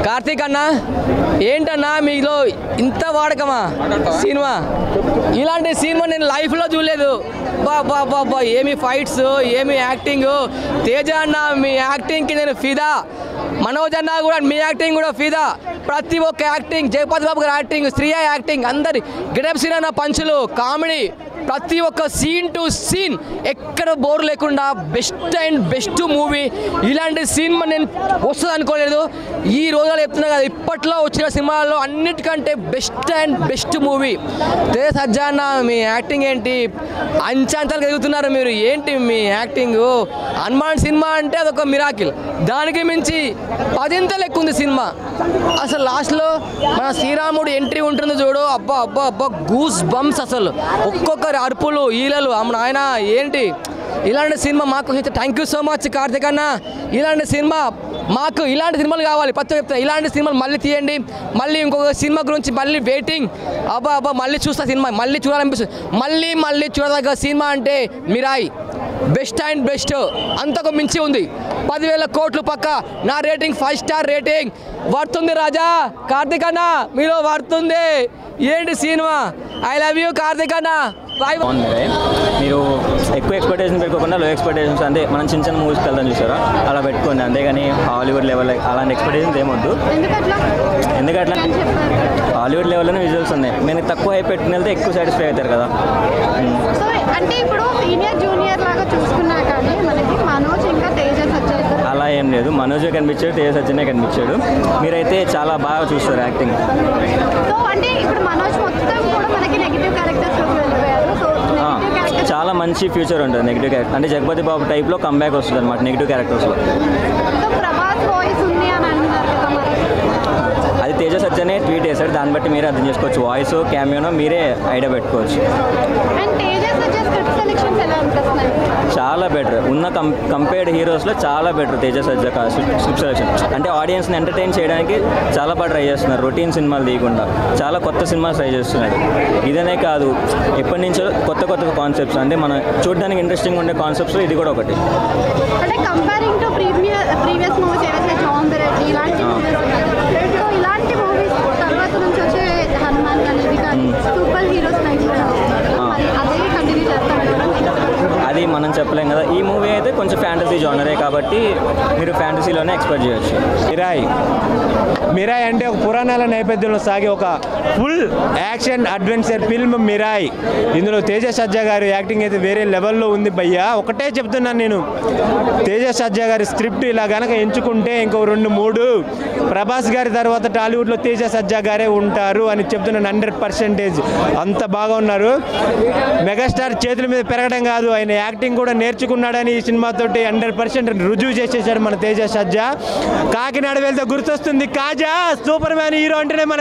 కార్తీక్ అన్న ఏంటన్నా మీలో ఇంత వాడకమా సినిమా? ఇలాంటి సినిమా నేను లైఫ్లో చూడలేదు. బా ఏమి ఫైట్స్, ఏమి యాక్టింగ్. తేజ అన్న మీ యాక్టింగ్కి నేను ఫిదా. మనోజ్ అన్న కూడా మీ యాక్టింగ్ కూడా ఫిదా. ప్రతి ఒక్క యాక్టింగ్, జయపతి బాబు గారి యాక్టింగ్, శ్రీయ యాక్టింగ్, అందరి గెటప్ సీన్ అన్న పంచులు, కామెడీ, ప్రతి ఒక్క సీన్ టు సీన్ ఎక్కడ బోర్ లేకుండా బెస్ట్ మూవీ. ఇలాంటి సినిమా నేను వస్తుంది అనుకోలేదు. ఈ రోజుల్లో చెప్తున్నా కదా, ఇప్పట్లో వచ్చిన సినిమాల్లో అన్నిటికంటే బెస్ట్ మూవీ. తేజ సజ్జా అన్న మీ యాక్టింగ్ ఏంటి? అంచంతలు ఎదుగుతున్నారు మీరు. ఏంటి మీ యాక్టింగ్? హనుమాన్ సినిమా అంటే అదొక మిరాకిల్. దానికి మించి 10 ఎక్కువ ఉంది సినిమా. అసలు లాస్ట్లో మన శ్రీరాముడు ఎంట్రీ ఉంటుంది చూడు, అబ్బా గూస్ బంప్స్. అసలు ఒక్కొక్కరు అరుపులు, ఈలలు, ఆయన ఏంటి ఇలాంటి సినిమా మాకు. Thank you so much Karthik అన్న. ఇలాంటి సినిమా మాకు, ఇలాంటి సినిమాలు కావాలి. చెప్తా ఇలాంటి సినిమాలు మళ్ళీ తీయండి. మళ్ళీ ఇంకొక సినిమా గురించి మళ్ళీ వెయిటింగ్. అబ్బా మళ్ళీ చూస్తా సినిమా, మళ్ళీ చూడాలనిపిస్తుంది. మళ్ళీ చూడదగ్గ సినిమా అంటే మిరాయి. బెస్ట్ అంతకు మించి ఉంది. 10,000 కోట్లు పక్క. నా రేటింగ్ 5 స్టార్ రేటింగ్. వర్తుంది రాజా కార్తిక్ అన్న, మీలో వర్తుంది. ఏంటి cinema? I love you Karthik అన్న. మీరు ఎక్కువ ఎక్స్పెక్టేషన్స్ పెట్టుకోకుండా లో ఎక్స్పెక్టేషన్స్, అంటే మనం చిన్న మూవీస్కి వెళ్దాం చూసారా, అలా పెట్టుకోండి. అంతేగాని హాలీవుడ్ లెవెల్ అలాంటి ఎక్స్పెక్టేషన్స్ ఏమొద్దు. ఎందుకట్లా? హాలీవుడ్ లెవెల్లోనే విజువల్స్ ఉన్నాయి. మీరు తక్కువ హైప్ పెట్టుకుని వెళ్తే ఎక్కువ సాటిస్ఫై అవుతారు కదా. అంటే ఇప్పుడు సీనియర్ జూనియర్ లాగా చూసుకున్నా కానీ మనకి మనోజ్ ఇంకా తేజ సజ్జా అలా ఏం లేదు. మనోజే కనిపించాడు, తేజ సజ్జనే కనిపించాడు. మీరైతే చాలా బాగా చూస్తారు యాక్టింగ్. సో అంటే ఇప్పుడు మనోజ్ మొత్తం కూడా మనకి నెగిటివ్ క్యారెక్టర్స్ వెళ్ళిపోయారు. సో చాలా మంచి ఫ్యూచర్ ఉంటుంది నెగిటివ్ క్యారెక్టర్. అంటే జగపతి బాబు టైప్లో కంబ్యాక్ వస్తుంది అనమాట నెగిటివ్ క్యారెక్టర్స్లో. సో ప్రభాస్ వాయిస్ ఉంది అని అంటున్నారు కదా మరి. అది తేజ సజ్జనే ట్వీట్ చేశాడు. దాన్ని బట్టి మీరే అర్థం చేసుకోవచ్చు. వాయిస్ క్యామియోనో మీరే ఐడియా పెట్టుకోవచ్చు. And Teja Sajja script selections ఎలా అనిపిస్తున్నాయి? చాలా బెటర్. ఉన్న కంపేర్డ్ హీరోస్లో చాలా బెటర్ తేజ సజ్జా స్క్రిప్ట్ సెలెక్షన్. అంటే ఆడియన్స్ని ఎంటర్టైన్ చేయడానికి చాలా బాగా ట్రై చేస్తున్నారు. రొటీన్ సినిమాలు తీయకుండా చాలా కొత్త సినిమాలు ట్రై చేస్తున్నాడు. ఇదనే కాదు, ఎప్పటి నుంచో కొత్త కాన్సెప్ట్స్, అంటే మనం చూడడానికి ఇంట్రెస్టింగ్ ఉండే కాన్సెప్ట్స్లో ఇది కూడా ఒకటి. అంటే కంపేరింగ్ టు ప్రీవియస్ మూవీస్ ఏవైతే జోంబిరెడ్డి ఇలాంటి మూవీస్ ఉన్నాయి. సో ఇలాంటి మూవీస్ తర్వాత నుంచి వచ్చే హనుమాన్ కానీ ఇది కానీ సూపర్ హీరోస్ నైట్ మరి అదే కంటిన్యూ చేస్తాం. అది మనం చెప్పలేం కదా. ఈ మూవీ అయితే కొంచెం ఫ్యాంటసీ జోనరే కాబట్టి మీరు ఫ్యాంటసీలోనే ఎక్స్పెక్ట్ చేయొచ్చు. మిరాయ్ అంటే ఒక పురాణాల నేపథ్యంలో సాగే ఒక full action adventure film Mirai. ఇందులో తేజ సజ్జా గారి యాక్టింగ్ అయితే వేరే లెవెల్లో ఉంది భయ్యా. ఒకటే చెప్తున్నాను నేను, తేజ సజ్జా గారి స్క్రిప్ట్ ఇలా కనుక ఎంచుకుంటే ఇంకో 2-3 ప్రభాస్ గారి తర్వాత టాలీవుడ్లో తేజ సజ్జా గారే ఉంటారు అని చెప్తున్నాను. 100%. అంత బాగా ఉన్నారు. మెగాస్టార్ చేతుల మీద పెరగడం కాదు, ఆయన యాక్టింగ్ కూడా నేర్చుకున్నాడని ఈ సినిమాతోటి 100% రుజువు చేసేసాడు మన తేజ సజ్జా. కాకినాడ వెళ్తే గుర్తొస్తుంది కాజా. సూపర్ మ్యాన్ హీరో అంటేనే మన